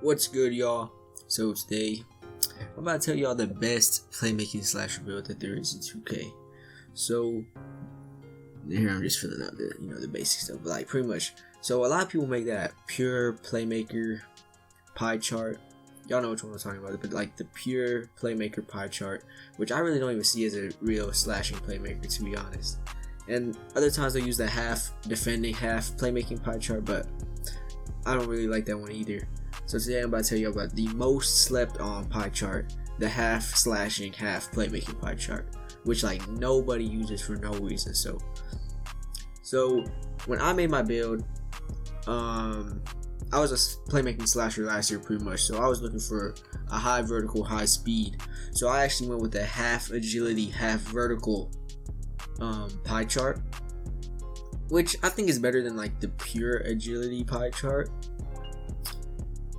What's good, y'all? So today I'm about to tell y'all the best playmaking slasher build that there is in 2K. So here I'm just filling out the basic stuff, like pretty much. So a lot of people make that pure playmaker pie chart. Y'all know which one I'm talking about, but like the pure playmaker pie chart, which I really don't even see as a real slashing playmaker, to be honest. And other times they use the half defending, half playmaking pie chart, but I don't really like that one either. So today I'm about to tell you about the most slept on pie chart, the half slashing, half playmaking pie chart, which like nobody uses for no reason. So when I made my build, I was a playmaking slasher last year pretty much, so I was looking for a high vertical, high speed. So I actually went with the half agility, half vertical pie chart, which I think is better than like the pure agility pie chart,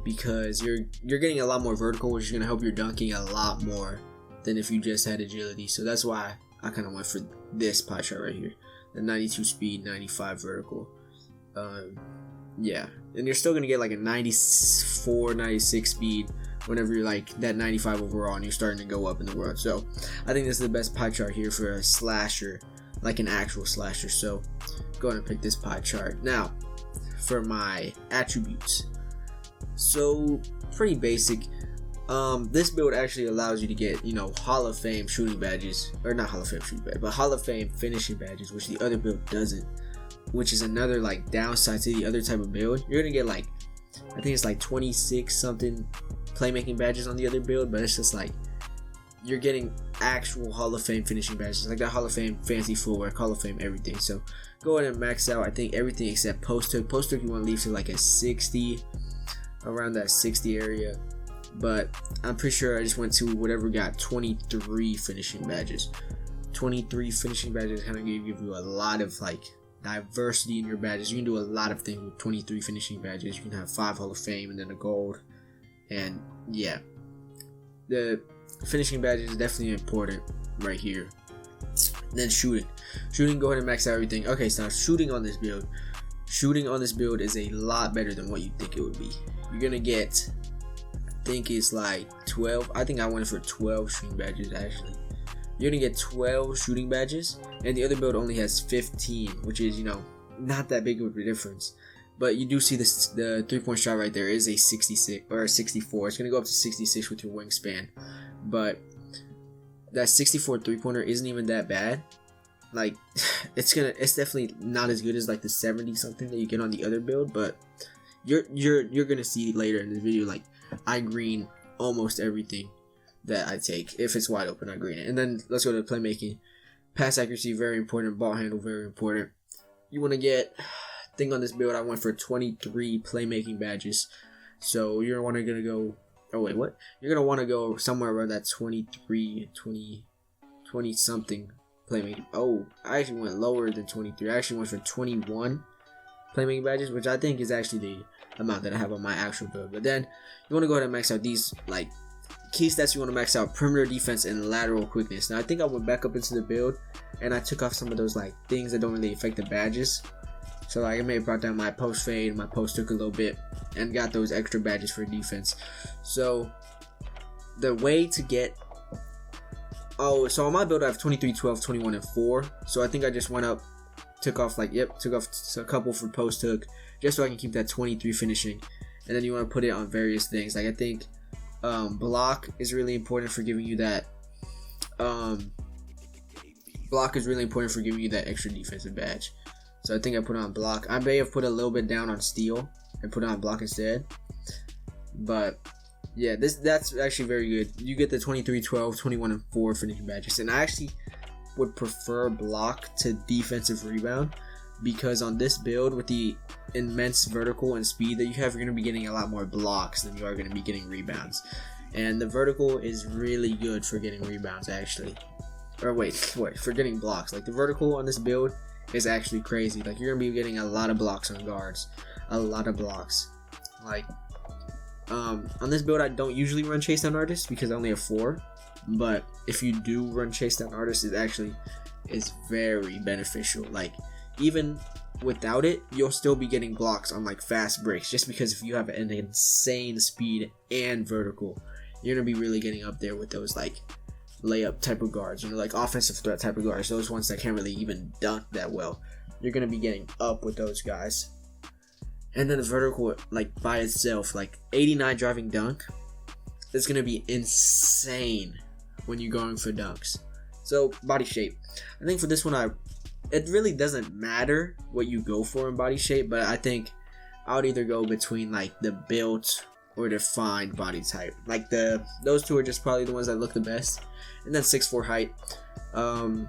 because you're getting a lot more vertical, which is going to help your dunking a lot more than if you just had agility. So that's why I kind of went for this pie chart right here, the 92 speed, 95 vertical. Yeah, and you're still going to get like a 94, 96 speed whenever you're like that 95 overall and you're starting to go up in the world. So I think this is the best pie chart here for a slasher, like an actual slasher. So go ahead and pick this pie chart. Now for my attributes, so pretty basic. This build actually allows you to get, Hall of Fame shooting badges, or not Hall of Fame shooting badges, but Hall of Fame finishing badges, which the other build doesn't, which is another like downside to the other type of build. You're gonna get like, I think it's like 26 something playmaking badges on the other build, but it's just like you're getting actual Hall of Fame finishing badges, like that Hall of Fame fancy footwork, Hall of Fame everything. So go ahead and max out, I think, everything except post hook. Post hook you want to leave to like a 60, around that 60 area, but I'm pretty sure I just went to whatever got 23 finishing badges. 23 finishing badges kind of give you a lot of like diversity in your badges. You can do a lot of things with 23 finishing badges. You can have 5 Hall of Fame and then a gold, and yeah, the finishing badges is definitely important right here. Then shooting, go ahead and max out everything. Okay, so shooting on this build is a lot better than what you think it would be. You're gonna get, I think it's like 12. I think I went for 12 shooting badges actually. You're gonna get 12 shooting badges, and the other build only has 15, which is, not that big of a difference. But you do see this, the 3-point shot right there is a 66 or a 64. It's gonna go up to 66 with your wingspan, but that 64 3-pointer isn't even that bad. Like it's definitely not as good as like the 70 something that you get on the other build, but you're gonna see later in the video, like I green almost everything that I take. If it's wide open, I green it. And then let's go to playmaking. Pass accuracy, very important. Ball handle, very important. You want to get, I think on this build I went for 23 playmaking badges, so you're gonna go, oh wait, what? You're gonna want to go somewhere around that 23, 20 something playmaking. Oh, I actually went lower than 23. I actually went for 21 playmaking badges, which I think is actually the amount that I have on my actual build. But then you want to go ahead and max out these like key stats. You want to max out perimeter defense and lateral quickness. Now I think I went back up into the build and I took off some of those like things that don't really affect the badges. So like I may have brought down my post fade, my post hook a little bit, and got those extra badges for defense. So the way to get, so on my build I have 23, 12, 21, and 4. So I think I just went up, took off a couple for post hook, just so I can keep that 23 finishing. And then you want to put it on various things. Like I think block is really important for giving you that. Block is really important for giving you that extra defensive badge. So I think I put on block. I may have put a little bit down on steal and put on block instead. But yeah, that's actually very good. You get the 23, 12, 21, and 4 finishing badges. And I actually would prefer block to defensive rebound, because on this build with the immense vertical and speed that you have, you're going to be getting a lot more blocks than you are going to be getting rebounds. And the vertical is really good for getting rebounds actually. Or wait, for getting blocks. Like the vertical on this build is actually crazy. Like you're going to be getting a lot of blocks on guards. A lot of blocks. Like on this build I don't usually run chase down artists because I only have 4. But if you do run chase down artists, it actually is very beneficial. Like even without it, you'll still be getting blocks on like fast breaks, just because if you have an insane speed and vertical, you're gonna be really getting up there with those like layup type of guards, like offensive threat type of guards, those ones that can't really even dunk that well. You're gonna be getting up with those guys. And then the vertical, like by itself, like 89 driving dunk, is gonna be insane when you're going for dunks. So body shape, I think for this one, it really doesn't matter what you go for in body shape, but I think I would either go between like the built or defined body type. Like those two are just probably the ones that look the best. And then 6'4" height. I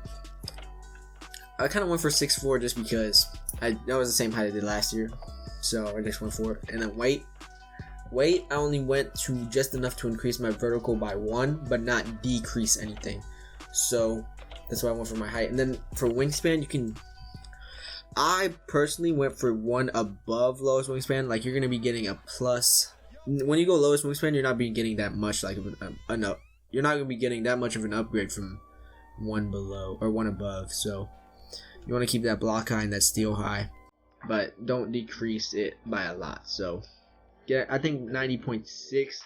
kind of went for 6'4" just because that was the same height I did last year, so I just went for it. And then weight, I only went to just enough to increase my vertical by 1, but not decrease anything. So that's why I went for my height. And then for wingspan, I personally went for 1 above lowest wingspan. Like you're gonna be getting a plus. When you go lowest wingspan, you're not getting that much like you're not gonna be getting that much of an upgrade from 1 below or 1 above. So you want to keep that block high and that steal high, but don't decrease it by a lot. So yeah, I think 90.6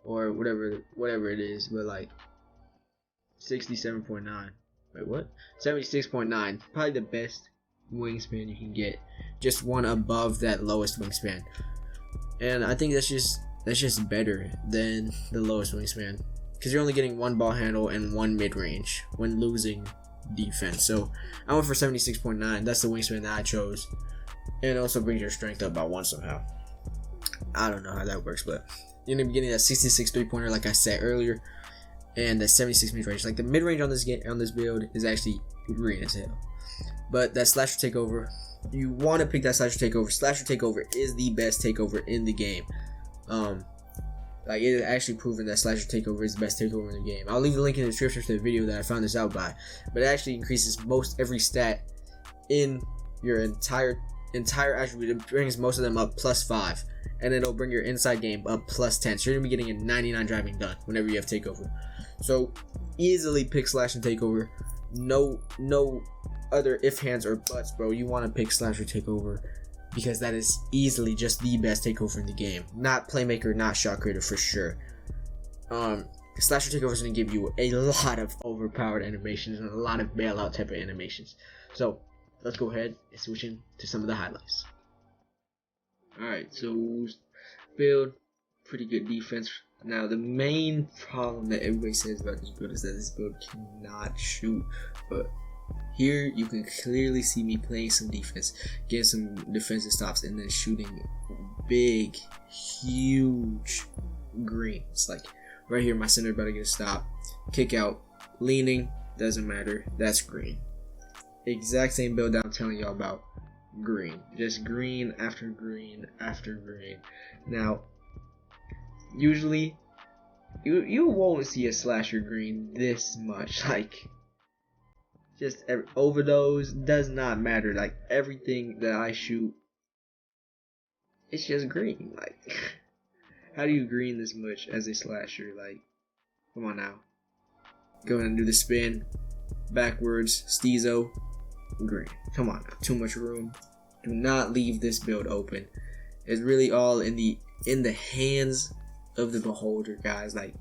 or whatever it is, but like 67.9. Wait, what? 76.9. Probably the best wingspan you can get. Just 1 above that lowest wingspan. And I think that's just better than the lowest wingspan, because you're only getting 1 ball handle and 1 mid-range when losing defense. So I went for 76.9. That's the wingspan that I chose. And it also brings your strength up by 1 somehow. I don't know how that works, but you're gonna be getting that 66 3-pointer like I said earlier, and the 76 mid-range. Like the mid-range on this build is actually green as hell. But that slasher takeover, you want to pick that slasher takeover. Slasher takeover is the best takeover in the game. Like it is actually proven that slasher takeover is the best takeover in the game. I'll leave the link in the description to the video that I found this out by. But it actually increases most every stat in your entire attribute. It brings most of them up +5, and it'll bring your inside game up +10. So you're gonna be getting a 99 driving dunk whenever you have takeover. So easily pick slash and takeover. No other if, hands, or buts, bro. You want to pick slasher takeover because that is easily just the best takeover in the game. Not playmaker, not shot creator for sure. Slasher takeover is going to give you a lot of overpowered animations and a lot of bailout type of animations. So let's go ahead and switch into some of the highlights. Alright, so build, pretty good defense. Now the main problem that everybody says about this build is that this build cannot shoot, but here you can clearly see me playing some defense, getting some defensive stops, and then shooting big, huge greens. Like right here, my center about to get a stop, kick out, leaning, doesn't matter, that's green. Exact same build that I'm telling y'all about, green. Just green after green after green. Now, usually, you won't see a slasher green this much. Like, just overdose does not matter. Like everything that I shoot, it's just green. Like, how do you green this much as a slasher? Like, come on now. Go ahead and do the spin, backwards, steezo, green. Come on now. Too much room. Do not leave this build open. It's really all in the hands of the beholder, guys. Like,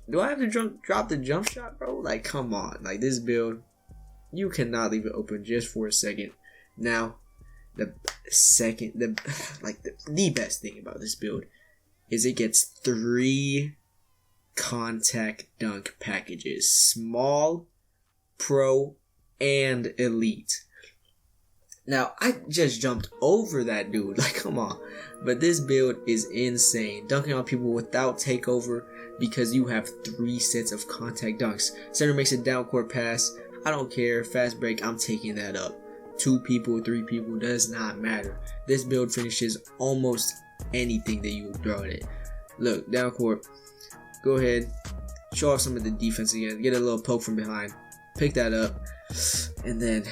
do I have to drop the jump shot, bro? Like, come on. Like, this build, you cannot leave it open just for a second. Now, the best thing about this build is it gets 3 contact dunk packages: small, pro, and elite. Now, I just jumped over that dude. Like, come on. But this build is insane. Dunking on people without takeover, because you have 3 sets of contact dunks. Center makes a down court pass. I don't care. Fast break, I'm taking that up. 2 people, 3 people, does not matter. This build finishes almost anything that you throw at it. Look, down court. Go ahead. Show off some of the defense again. Get a little poke from behind. Pick that up. And then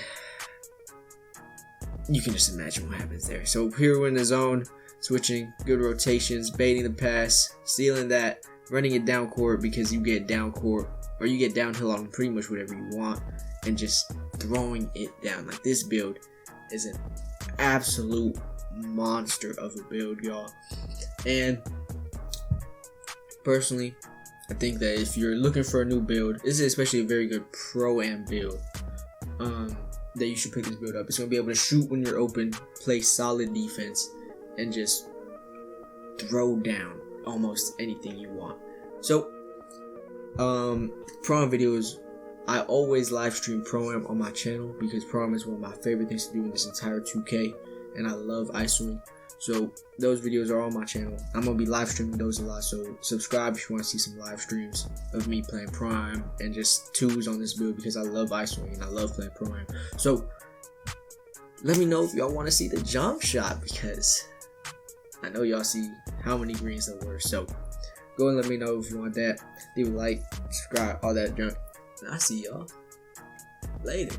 you can just imagine what happens there. So here we're in the zone. Switching. Good rotations. Baiting the pass. Stealing that. Running it down court because you get down court, or you get downhill on pretty much whatever you want, and just throwing it down. Like, this build is an absolute monster of a build, y'all. And personally, I think that if you're looking for a new build, this is especially a very good pro-am build, that you should pick this build up. It's going to be able to shoot when you're open, play solid defense, and just throw down almost anything you want. So, pro-am videos, I always live stream pro-am on my channel because pro-am is one of my favorite things to do in this entire 2K, and I love isoing. So those videos are on my channel. I'm gonna be live streaming those a lot, so subscribe if you want to see some live streams of me playing Prime and just twos on this build because I love isoing and I love playing Prime. So let me know if y'all want to see the jump shot because I know y'all see how many greens there were. So go and let me know if you want that. Leave a like, subscribe, all that junk. And I'll see y'all later.